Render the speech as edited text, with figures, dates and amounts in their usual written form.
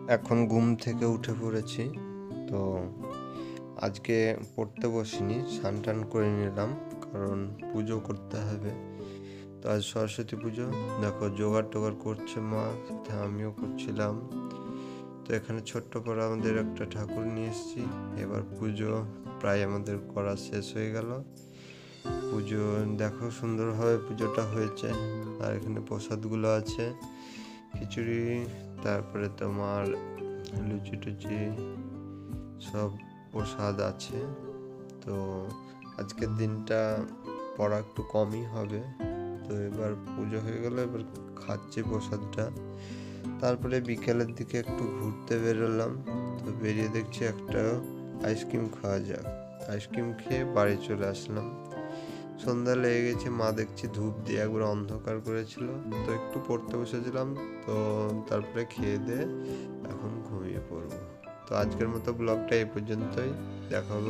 এখন ঘুম থেকে উঠে পড়েছি। তো আজকে পড়তে বসিনি, স্নান টান করে নিলাম, কারণ পুজো করতে হবে। তো আজ সরস্বতী পুজো, দেখো জোগাড় টোগাড় করছে মা, সাথে আমিও করছিলাম। তো এখানে ছোট্ট করে আমাদের একটা ঠাকুর নিয়ে এসেছি। এবার পুজো প্রায় আমাদের করা শেষ হয়ে গেল। পুজো দেখো সুন্দরভাবে পুজোটা হয়েছে। আর এখানে প্রসাদগুলো আছে, খিচুড়ি, তারপরে তোমার লুচি টুচি সব প্রসাদ আছে। তো আজকের দিনটা পড়া একটু কমই হবে। তো এবার পুজো হয়ে গেল, এবার খাচ্ছি প্রসাদটা। তারপরে বিকেলের দিকে একটু ঘুরতে বেরোলাম। তো বেরিয়ে দেখছি একটা আইসক্রিম খাওয়া যাক। আইসক্রিম খেয়ে বাড়ি চলে আসলাম। সন্ধ্যা লেগে গেছে, মা দেখছি ধূপ দিয়ে একবার অন্ধকার করেছিল। তো একটু পড়তে বসেছিলাম। তো তারপরে খেয়ে দিয়ে এখন ঘুমিয়ে পড়বো। তো আজকের মতো ব্লগটা এই পর্যন্তই। দেখা হবে।